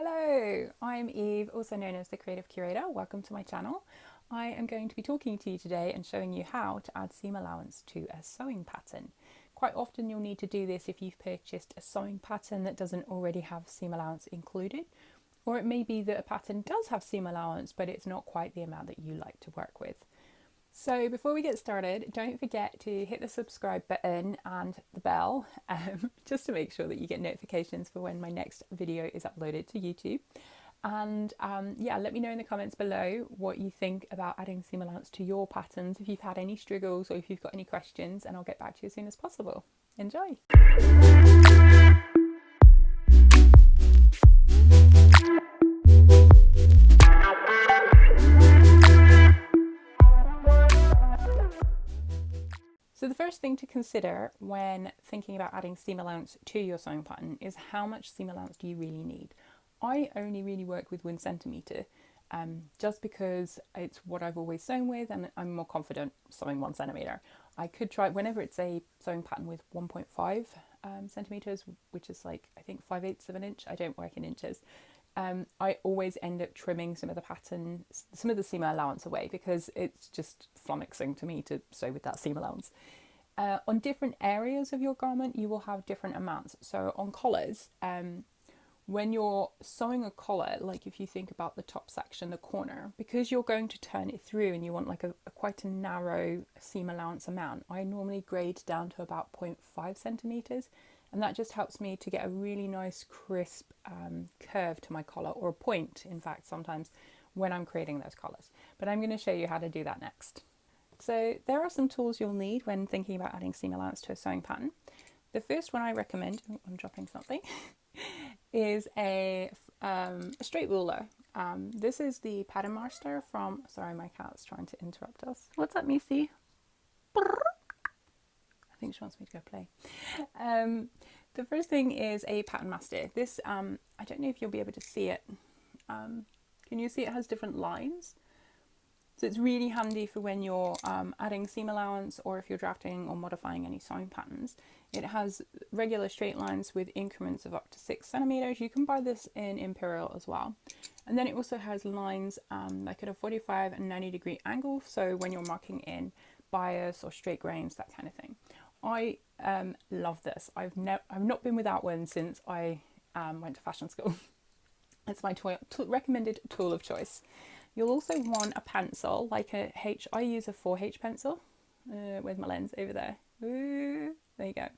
Hello, I'm Eve, also known as the Creative Curator. Welcome to my channel. I am going to be talking to you today and showing you how to add seam allowance to a sewing pattern. Quite often you'll need to do this if you've purchased a sewing pattern that doesn't already have seam allowance included, or it may be that a pattern does have seam allowance but it's not quite the amount that you like to work with. So before we get started, don't forget to hit the subscribe button and the bell just to make sure that you get notifications for when my next video is uploaded to YouTube. And yeah, let me know in the comments below what you think about adding seam allowance to your patterns, if you've had any struggles or if you've got any questions, and I'll get back to you as soon as possible. Enjoy! So the first thing to consider when thinking about adding seam allowance to your sewing pattern is how much seam allowance do you really need. I only really work with 1 centimetre just because it's what I've always sewn with and I'm more confident sewing 1 centimetre. I could try, whenever it's a sewing pattern with 1.5 centimetres, which is like I think 5/8 of an inch, I don't work in inches. I always end up trimming some of the seam allowance away because it's just flummoxing to me to sew with that seam allowance. On different areas of your garment, you will have different amounts. So on collars, when you're sewing a collar, like if you think about the top section, the corner, because you're going to turn it through and you want like a quite a narrow seam allowance amount, I normally grade down to about 0.5 centimetres. And that just helps me to get a really nice crisp curve to my collar, or a point, in fact, sometimes when I'm creating those collars. But I'm going to show you how to do that next. So there are some tools you'll need when thinking about adding seam allowance to a sewing pattern. The first one I recommend, I'm dropping something, is a straight ruler. This is the Pattern Master from, sorry, my cat's trying to interrupt us. What's up, Missy? I think she wants me to go play. The first thing is a Pattern Master. This, I don't know if you'll be able to see it. Can you see it has different lines? So it's really handy for when you're adding seam allowance or if you're drafting or modifying any sewing patterns. It has regular straight lines with increments of up to 6 centimeters. You can buy this in Imperial as well. And then it also has lines like at a 45 and 90 degree angle. So when you're marking in bias or straight grains, that kind of thing. I love this. I've not been without one since I went to fashion school. It's my recommended tool of choice. You'll also want a pencil, like a H. I use a 4H pencil. Where's my lens? Over there. Ooh, there you go.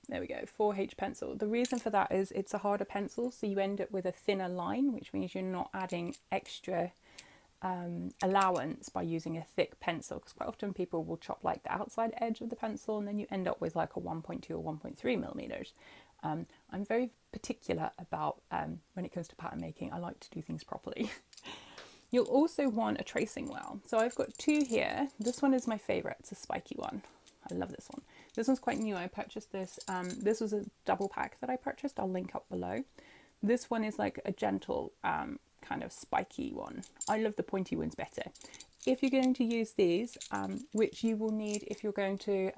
There we go, 4H pencil. The reason for that is it's a harder pencil, so you end up with a thinner line, which means you're not adding extra allowance by using a thick pencil, because quite often people will chop like the outside edge of the pencil and then you end up with like a 1.2 or 1.3 millimeters. I'm very particular about when it comes to pattern making, I like to do things properly. You'll also want a tracing wheel. So I've got 2 here. This one is my favorite. It's a spiky one. I love this one. This one's quite new. I purchased this. This was a double pack that I purchased. I'll link up below. This one is like a gentle kind of spiky one. I love the pointy ones better. If you're going to use these, which you will need if you're going to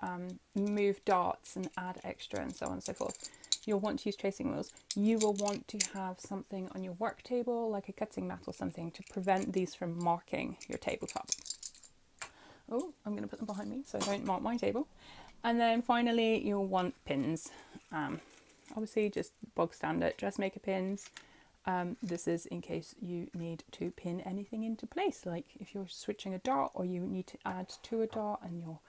move darts and add extra and so on and so forth, you'll want to use tracing wheels. You will want to have something on your work table, like a cutting mat or something, to prevent these from marking your tabletop. Oh, I'm going to put them behind me so I don't mark my table. And then finally, you'll want pins. Obviously, just bog standard dressmaker pins. This is in case you need to pin anything into place, like if you're switching a dart or you need to add to a dart and you'll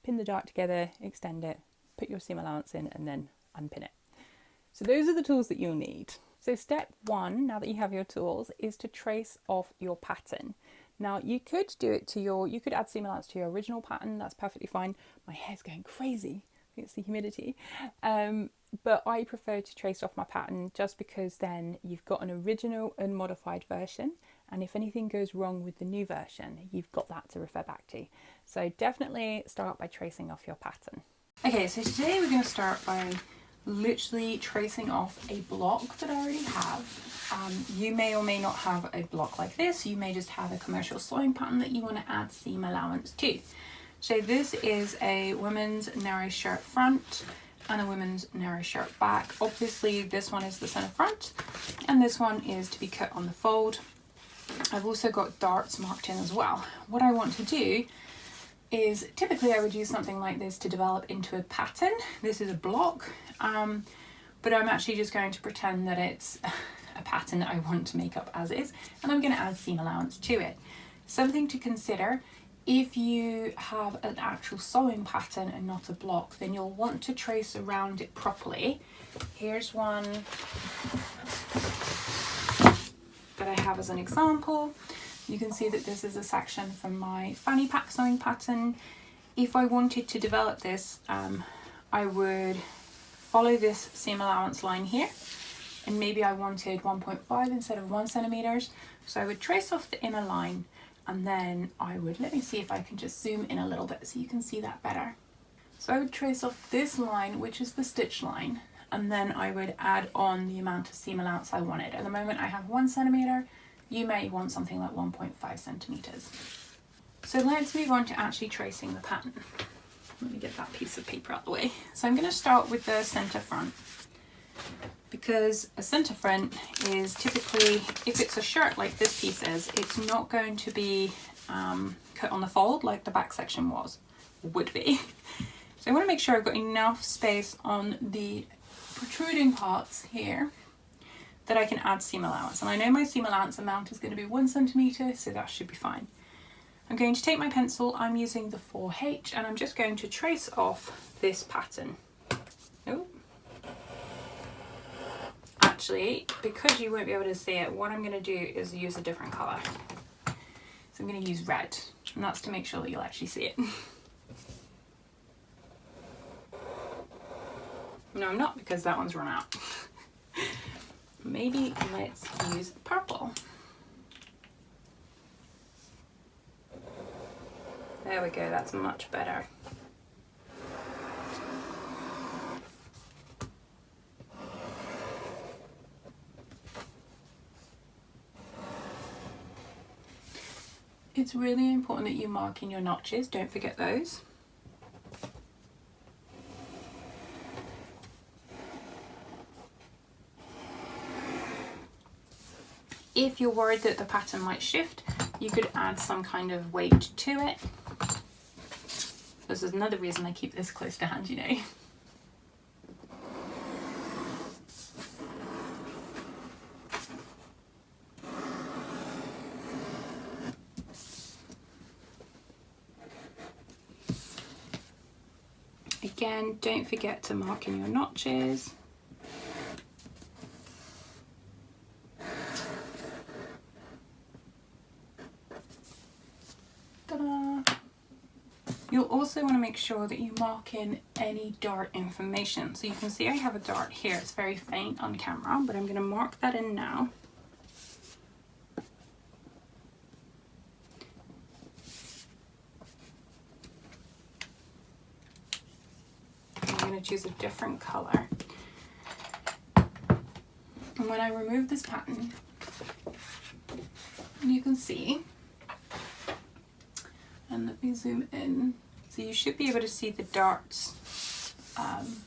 pin the dart together, extend it, put your seam allowance in and then unpin it. So those are the tools that you'll need. So step 1, now that you have your tools, is to trace off your pattern. Now you could do it to you could add seam allowance to your original pattern, that's perfectly fine. My hair's going crazy, I think it's the humidity. But I prefer to trace off my pattern just because then you've got an original unmodified version, and if anything goes wrong with the new version, you've got that to refer back to. So definitely start by tracing off your pattern. Okay, so today we're going to start by literally tracing off a block that I already have. You may or may not have a block like this. You may just have a commercial sewing pattern that you want to add seam allowance to. So this is a women's narrow shirt front. and a women's narrow shirt back. Obviously this one is the centre front and this one is to be cut on the fold. I've also got darts marked in as well. What I want to do is, typically I would use something like this to develop into a pattern. This is a block, but I'm actually just going to pretend that it's a pattern that I want to make up as is, and I'm going to add seam allowance to it. Something to consider: if you have an actual sewing pattern and not a block, then you'll want to trace around it properly. Here's one that I have as an example. You can see that this is a section from my fanny pack sewing pattern. If I wanted to develop this, I would follow this seam allowance line here, and maybe I wanted 1.5 instead of 1 centimeters. So I would trace off the inner line, and then I would, let me see if I can just zoom in a little bit so you can see that better. So I would trace off this line, which is the stitch line, and then I would add on the amount of seam allowance I wanted. At the moment I have 1 centimeter. You may want something like 1.5 centimeters. So let's move on to actually tracing the pattern. Let me get that piece of paper out of the way. So I'm going to start with the centre front, because a centre front is typically, if it's a shirt like this piece is, it's not going to be cut on the fold like the back section would be. So I want to make sure I've got enough space on the protruding parts here that I can add seam allowance. And I know my seam allowance amount is going to be 1 centimeter, so that should be fine. I'm going to take my pencil, I'm using the 4H, and I'm just going to trace off this pattern. Oh. Actually, because you won't be able to see it, what I'm going to do is use a different colour. So I'm going to use red, and that's to make sure that you'll actually see it. No, I'm not, because that one's run out. Maybe let's use purple. There we go, that's much better. It's really important that you mark in your notches, don't forget those. If you're worried that the pattern might shift, you could add some kind of weight to it. This is another reason I keep this close to hand, you know. Again, don't forget to mark in your notches. You'll also want to make sure that you mark in any dart information. So you can see I have a dart here. It's very faint on camera, but I'm going to mark that in now. I'm going to choose a different colour. And when I remove this pattern, you can see, and let me zoom in, so you should be able to see the darts,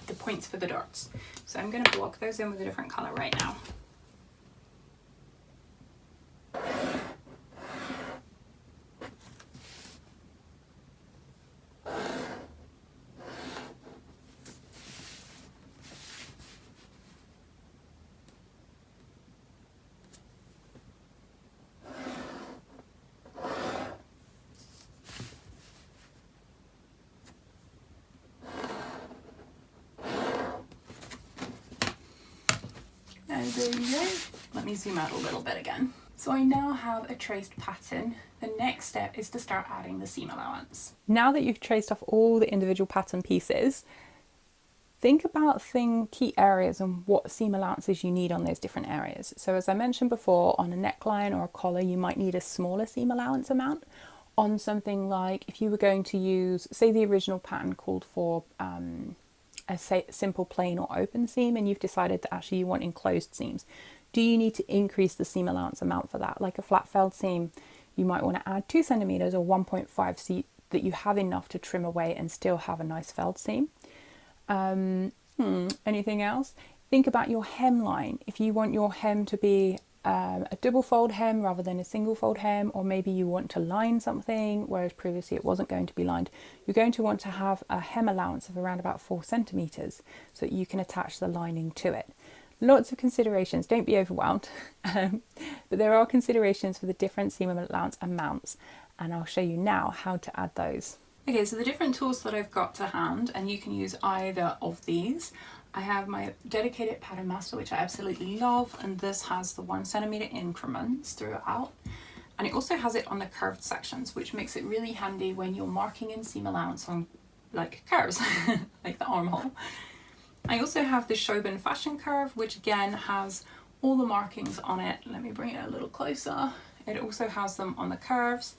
the points for the darts. So I'm going to block those in with a different colour right now. There you go. Let me zoom out a little bit again. So I now have a traced pattern. The next step is to start adding the seam allowance. Now that you've traced off all the individual pattern pieces, think about key areas and what seam allowances you need on those different areas. So as I mentioned before, on a neckline or a collar, you might need a smaller seam allowance amount. On something like, if you were going to use, say the original pattern called for a simple plain or open seam, and you've decided that actually you want enclosed seams, do you need to increase the seam allowance amount for that? Like a flat felled seam, you might want to add 2 centimeters or 1.5 so that you have enough to trim away and still have a nice felled seam. Anything else? Think about your hem line. If you want your hem to be a double fold hem rather than a single fold hem, or maybe you want to line something whereas previously it wasn't going to be lined, you're going to want to have a hem allowance of around about 4 centimeters so that you can attach the lining to it. Lots of considerations, don't be overwhelmed, but there are considerations for the different seam allowance amounts, and I'll show you now how to add those. Okay, so the different tools that I've got to hand, and you can use either of these. I have my dedicated pattern master, which I absolutely love, and this has the 1 centimeter increments throughout, and it also has it on the curved sections, which makes it really handy when you're marking in seam allowance on like curves, like the armhole. I also have the Chauvin fashion curve, which again has all the markings on it. Let me bring it a little closer. It also has them on the curves.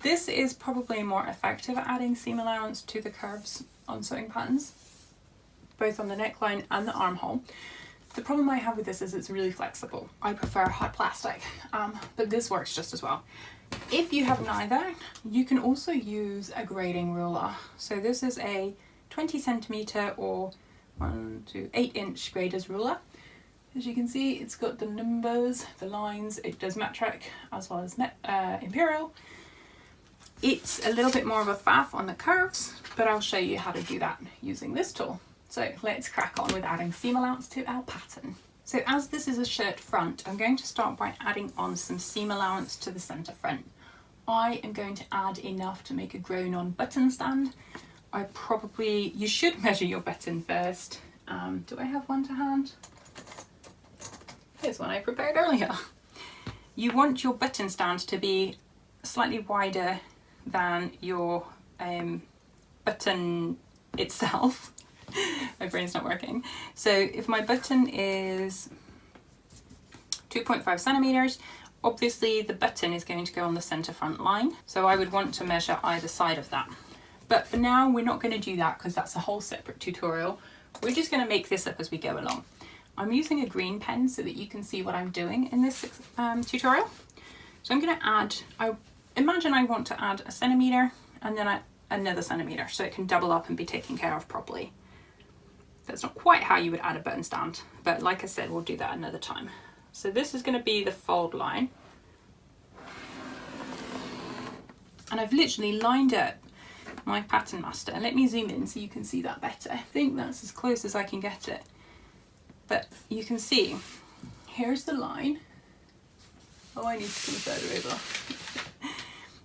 This is probably more effective at adding seam allowance to the curves on sewing patterns, both on the neckline and the armhole. The problem I have with this is it's really flexible. I prefer hard plastic, but this works just as well. If you have neither, you can also use a grading ruler. So this is a 20 centimeter or 8 inch grader's ruler. As you can see, it's got the numbers, the lines. It does metric as well as imperial. It's a little bit more of a faff on the curves, but I'll show you how to do that using this tool. So let's crack on with adding seam allowance to our pattern. So as this is a shirt front, I'm going to start by adding on some seam allowance to the center front. I am going to add enough to make a grown on button stand. You should measure your button first. Do I have one to hand? Here's one I prepared earlier. You want your button stand to be slightly wider than your button itself. My brain's not working. So if my button is 2.5 centimeters, obviously the button is going to go on the center front line. So I would want to measure either side of that. But for now, we're not going to do that because that's a whole separate tutorial. We're just going to make this up as we go along. I'm using a green pen so that you can see what I'm doing in this tutorial. So I'm going to add, imagine I want to add a centimeter and then another centimeter so it can double up and be taken care of properly. That's not quite how you would add a button stand, but like I said, we'll do that another time. So this is going to be the fold line. And I've literally lined up my pattern master. And let me zoom in so you can see that better. I think that's as close as I can get it. But you can see, here's the line. Oh, I need to come further over.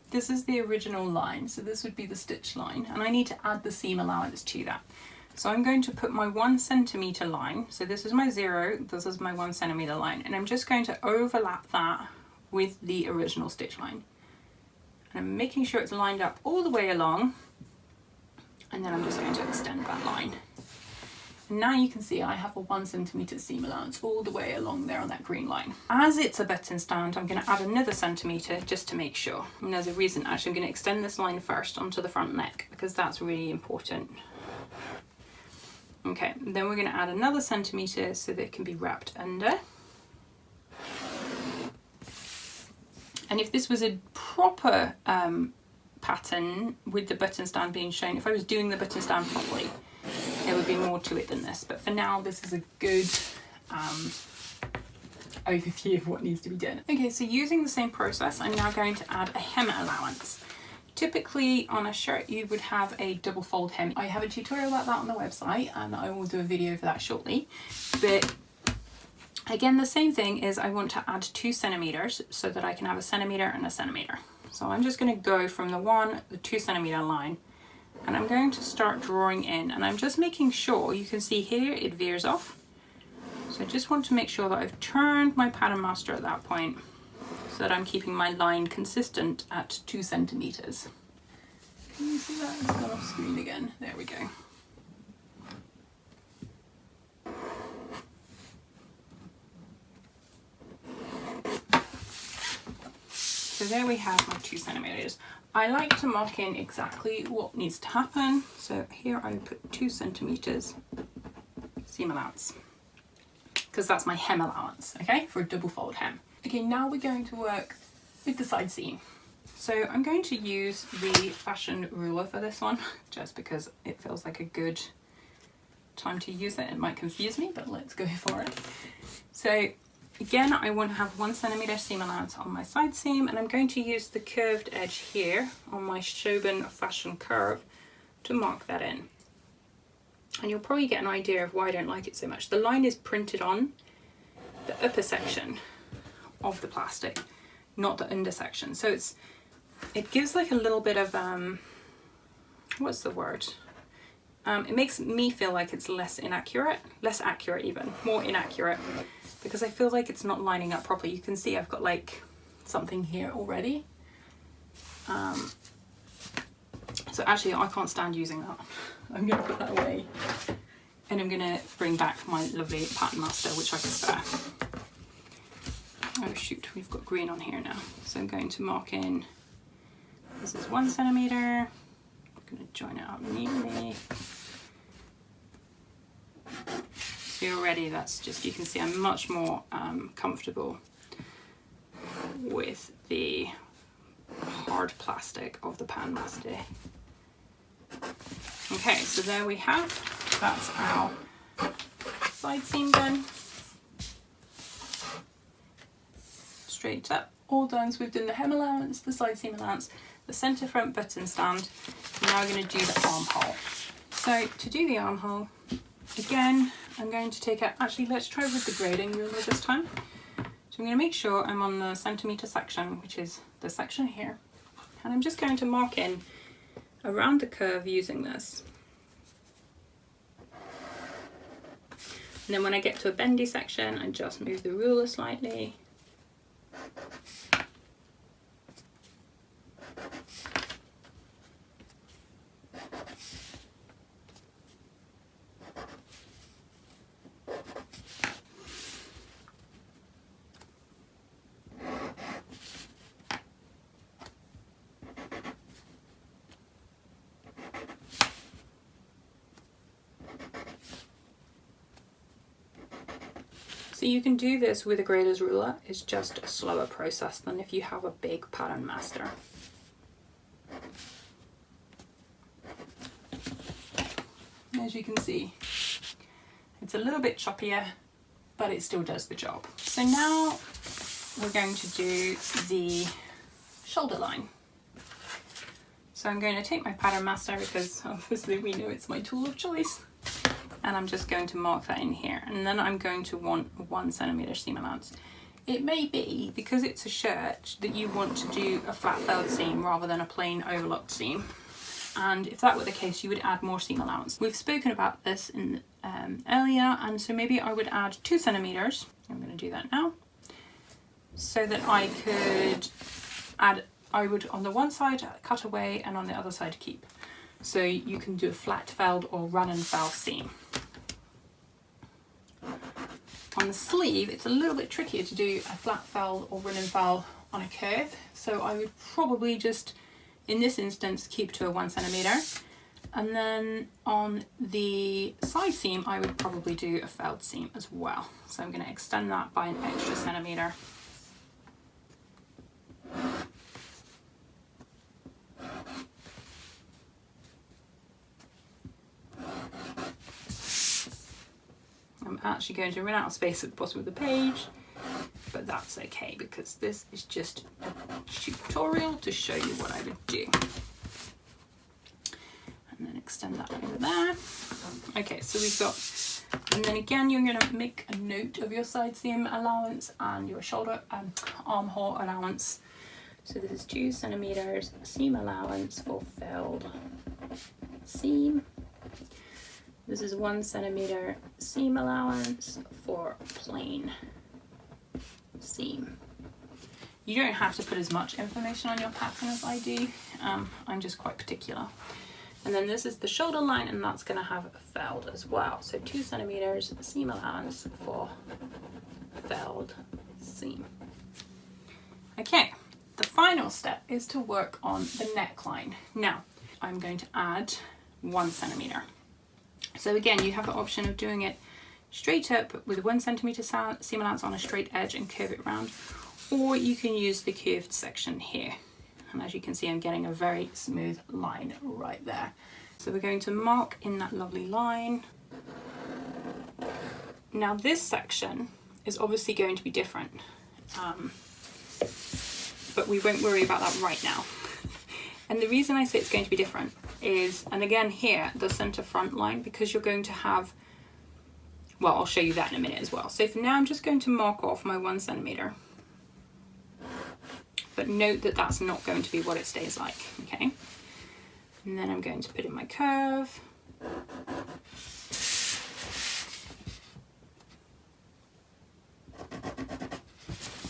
This is the original line, so this would be the stitch line, and I need to add the seam allowance to that. So I'm going to put my 1 centimeter line, so this is my 0, this is my 1 centimeter line, and I'm just going to overlap that with the original stitch line. And I'm making sure it's lined up all the way along, and then I'm just going to extend that line. And now you can see I have a 1 centimeter seam allowance all the way along there on that green line. As it's a button stand, I'm going to add another centimeter just to make sure. And there's a reason, actually. I'm going to extend this line first onto the front neck because that's really important. Okay, then we're going to add another centimeter so that it can be wrapped under. And if this was a proper pattern with the button stand being shown, if I was doing the button stand properly, there would be more to it than this. But for now, this is a good overview of what needs to be done. Okay, so using the same process, I'm now going to add a hem allowance. Typically on a shirt, you would have a double fold hem. I have a tutorial about that on the website, and I will do a video for that shortly. But again, the same thing is I want to add 2 centimeters so that I can have a centimeter and a centimeter. So I'm just going to go from the 2 centimeter line, and I'm going to start drawing in, and I'm just making sure, you can see here it veers off. So I just want to make sure that I've turned my pattern master at that point so that I'm keeping my line consistent at 2 centimeters. Can you see that? It's gone off screen again. There we go. So there we have my 2 centimeters. I like to mark in exactly what needs to happen. So here I put 2 centimeters seam allowance, because that's my hem allowance, okay, for a double fold hem. Okay, now we're going to work with the side seam. So I'm going to use the fashion ruler for this one, just because it feels like a good time to use it. It might confuse me, but let's go for it. So again, I want to have 1 centimeter seam allowance on my side seam, and I'm going to use the curved edge here on my Shoben fashion curve to mark that in. And you'll probably get an idea of why I don't like it so much. The line is printed on the upper section of the plastic, not the under section. So it gives like a little bit of, what's the word? It makes me feel like it's less accurate even, more inaccurate, because I feel like it's not lining up properly. You can see I've got like something here already. So actually I can't stand using that. I'm going to put that away, and I'm going to bring back my lovely pattern master, which I can spare. Oh shoot, we've got green on here now. So I'm going to mark in, this is 1 centimeter. I'm going to join it up neatly. So already that's just, you can see I'm much more comfortable with the hard plastic of the pattern master. Okay, so there we have, that's our side seam done. Straight up, all done. So we've done the hem allowance, the side seam allowance, the centre front button stand. Now we're going to do the armhole. So to do the armhole, again, I'm going to take out, actually let's try with the grading ruler this time. So I'm going to make sure I'm on the centimetre section, which is the section here. And I'm just going to mark in around the curve using this. And then when I get to a bendy section, I just move the ruler slightly. So you can do this with a grader's ruler. It's just a slower process than if you have a big pattern master. As you can see, it's a little bit choppier, but it still does the job. So now we're going to do the shoulder line. So I'm going to take my pattern master, because obviously we know it's my tool of choice. And I'm just going to mark that in here, and then I'm going to want 1 centimeter seam allowance. It may be, because it's a shirt, that you want to do a flat felled seam rather than a plain overlocked seam, and if that were the case you would add more seam allowance. We've spoken about this in earlier, and so maybe I would add 2 centimeters. I'm going to do that now, so that I could add, I would on the one side cut away and on the other side keep. So you can do a flat felled or run and fell seam. On the sleeve, it's a little bit trickier to do a flat fell or run and fell on a curve. So I would probably just, in this instance, keep to a 1 centimeter. And then on the side seam, I would probably do a felled seam as well. So I'm going to extend that by an extra centimeter. I'm actually going to run out of space at the bottom of the page, but that's okay because this is just a tutorial to show you what I would do. And then extend that over there. Okay, so we've got, and then again you're going to make a note of your side seam allowance and your shoulder armhole allowance. So this is 2 centimeters seam allowance for felled seam. This is 1 centimeter seam allowance for plain seam. You don't have to put as much information on your pattern as I do. I'm just quite particular. And then this is the shoulder line, and that's going to have felled as well. So 2 centimeters seam allowance for felled seam. Okay, the final step is to work on the neckline. Now, I'm going to add 1 centimeter. So again, you have the option of doing it straight up with 1 centimeter seam allowance on a straight edge and curve it round, or you can use the curved section here. And as you can see, I'm getting a very smooth line right there. So we're going to mark in that lovely line Now this section is obviously going to be different, but we won't worry about that right now. And the reason I say it's going to be different is, and again here, the center front line, because you're going to have, well, I'll show you that in a minute as well. So for now, I'm just going to mark off my 1 centimeter. But note that that's not going to be what it stays like, okay? And then I'm going to put in my curve.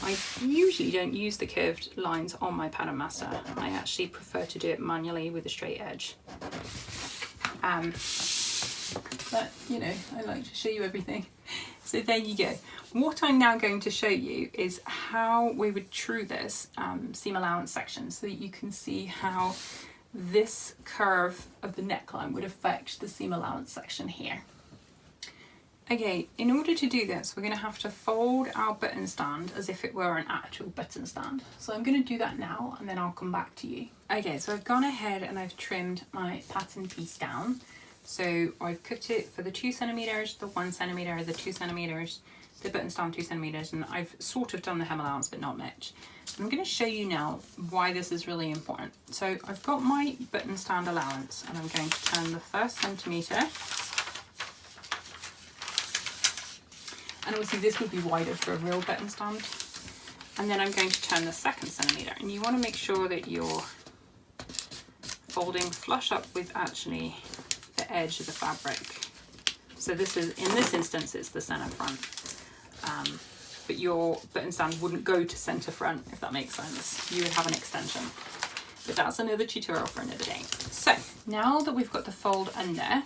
I usually don't use the curved lines on my pattern master. I actually prefer to do it manually with a straight edge. But, you know, I like to show you everything. So there you go. What I'm now going to show you is how we would true this seam allowance section so that you can see how this curve of the neckline would affect the seam allowance section here. Okay, in order to do this, we're going to have to fold our button stand as if it were an actual button stand. So I'm going to do that now and then I'll come back to you. Okay, so I've gone ahead and I've trimmed my pattern piece down. So I've cut it for the 2 centimeters, the 1 centimeter, the 2 centimeters, the button stand 2 centimeters, and I've sort of done the hem allowance but not much. I'm going to show you now why this is really important. So I've got my button stand allowance and I'm going to turn the 1st centimeter. And obviously this would be wider for a real button stand. And then I'm going to turn the 2nd centimeter. And you want to make sure that you're folding flush up with actually the edge of the fabric. So this is, in this instance, it's the center front. But your button stand wouldn't go to center front, if that makes sense. You would have an extension. But that's another tutorial for another day. So now that we've got the fold under,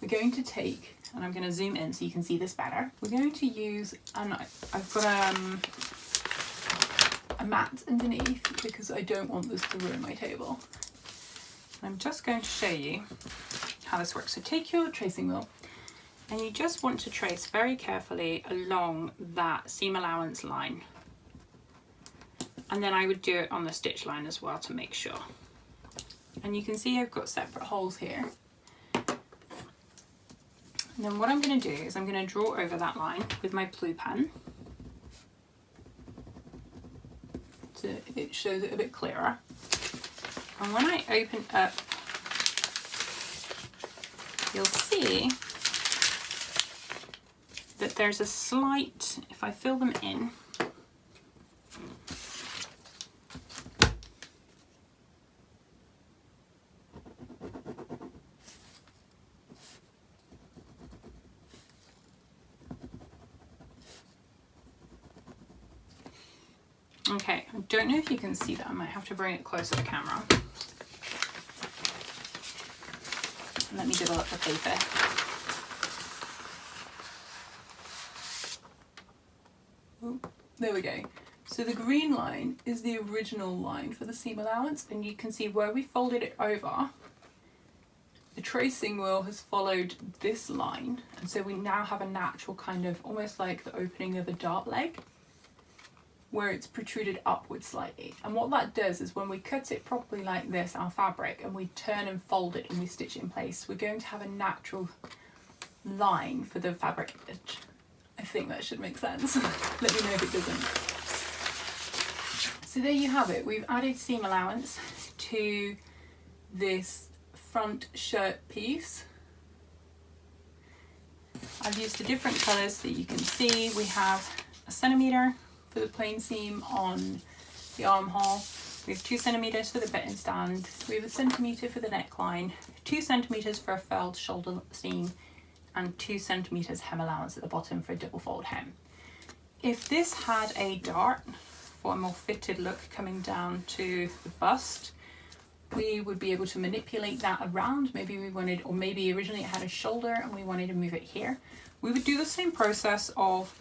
we're going to take, and I'm going to zoom in so you can see this better. We're going to use, and I've got a mat underneath because I don't want this to ruin my table. I'm just going to show you how this works. So take your tracing wheel and you just want to trace very carefully along that seam allowance line. And then I would do it on the stitch line as well to make sure. And you can see I've got separate holes here. And then what I'm going to do is I'm going to draw over that line with my blue pen so it shows it a bit clearer. And when I open up, you'll see that there's a slight, if I fill them in, okay, I don't know if you can see that. I might have to bring it closer to the camera. Let me develop the paper. Oh, there we go. So the green line is the original line for the seam allowance, and you can see where we folded it over, the tracing wheel has followed this line, and so we now have a natural kind of, almost like the opening of a dart leg, where it's protruded upwards slightly. And what that does is when we cut it properly like this, our fabric, and we turn and fold it and we stitch it in place, we're going to have a natural line for the fabric edge. I think that should make sense. Let me know if it doesn't. So there you have it. We've added seam allowance to this front shirt piece. I've used the different colours so that you can see. We have a centimetre for the plain seam on the armhole. We have 2 centimetres for the button stand. We have 1 centimetre for the neckline, 2 centimetres for a furled shoulder seam, and 2 centimetres hem allowance at the bottom for a double fold hem. If this had a dart for a more fitted look coming down to the bust, we would be able to manipulate that around. Maybe we wanted, or maybe originally it had a shoulder and we wanted to move it here. We would do the same process of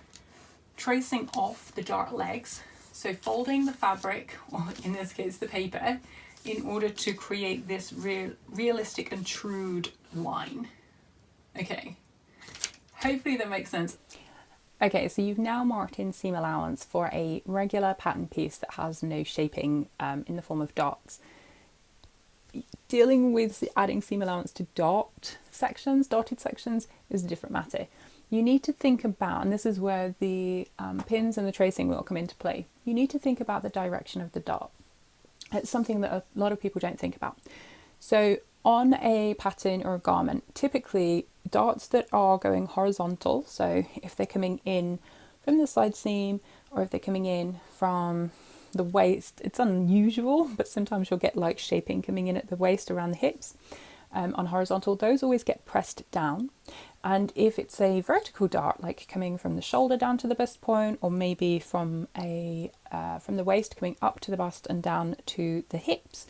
tracing off the dart legs, so folding the fabric, or in this case the paper, in order to create this realistic and true line. Okay, hopefully that makes sense. Okay, so you've now marked in seam allowance for a regular pattern piece that has no shaping in the form of dots. dealing with adding seam allowance to dotted sections is a different matter. You need to think about, and this is where the pins and the tracing wheel come into play, you need to think about the direction of the dart. It's something that a lot of people don't think about. So on a pattern or a garment, typically darts that are going horizontal, so if they're coming in from the side seam or if they're coming in from the waist, it's unusual, but sometimes you'll get like shaping coming in at the waist around the hips. On horizontal, those always get pressed down. And if it's a vertical dart, like coming from the shoulder down to the bust point, or maybe from the waist coming up to the bust and down to the hips,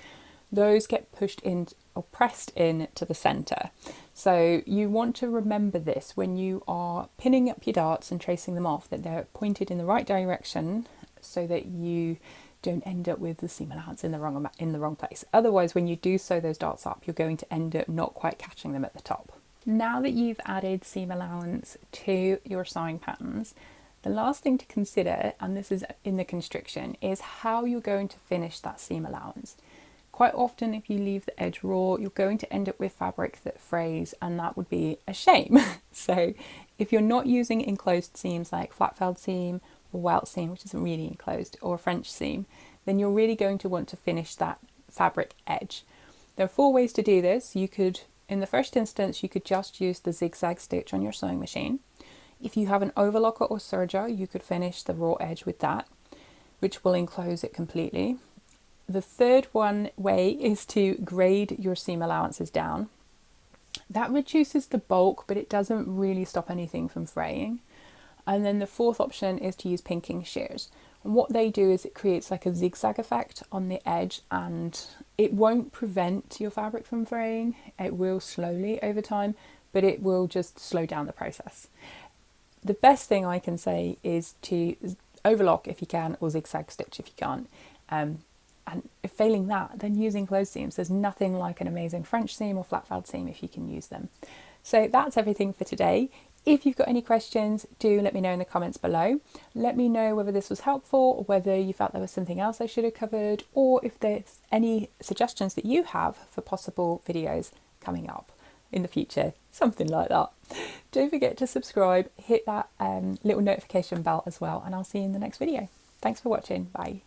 those get pushed in or pressed in to the center. So you want to remember this when you are pinning up your darts and tracing them off, that they're pointed in the right direction so that you don't end up with the seam allowance in the wrong place. Otherwise, when you do sew those darts up, you're going to end up not quite catching them at the top. Now that you've added seam allowance to your sewing patterns, the last thing to consider, and this is in the constriction, is how you're going to finish that seam allowance. Quite often, if you leave the edge raw, you're going to end up with fabric that frays, and that would be a shame. So if you're not using enclosed seams like flat felled seam or welt seam, which isn't really enclosed, or French seam, then you're really going to want to finish that fabric edge. There are 4 ways to do this. You could, in the first instance, you could just use the zigzag stitch on your sewing machine. If you have an overlocker or serger, you could finish the raw edge with that, which will enclose it completely. The third way is to grade your seam allowances down. That reduces the bulk, but it doesn't really stop anything from fraying. And then the fourth option is to use pinking shears. And what they do is it creates like a zigzag effect on the edge, and it won't prevent your fabric from fraying. It will slowly over time, but it will just slow down the process. The best thing I can say is to overlock if you can, or zigzag stitch if you can't. And if failing that, then using closed seams. There's nothing like an amazing French seam or flat felled seam if you can use them. So that's everything for today. If you've got any questions, do let me know in the comments below. Let me know whether this was helpful, or whether you felt there was something else I should have covered, or if there's any suggestions that you have for possible videos coming up in the future, something like that. Don't forget to subscribe, hit that little notification bell as well, and I'll see you in the next video. Thanks for watching. Bye.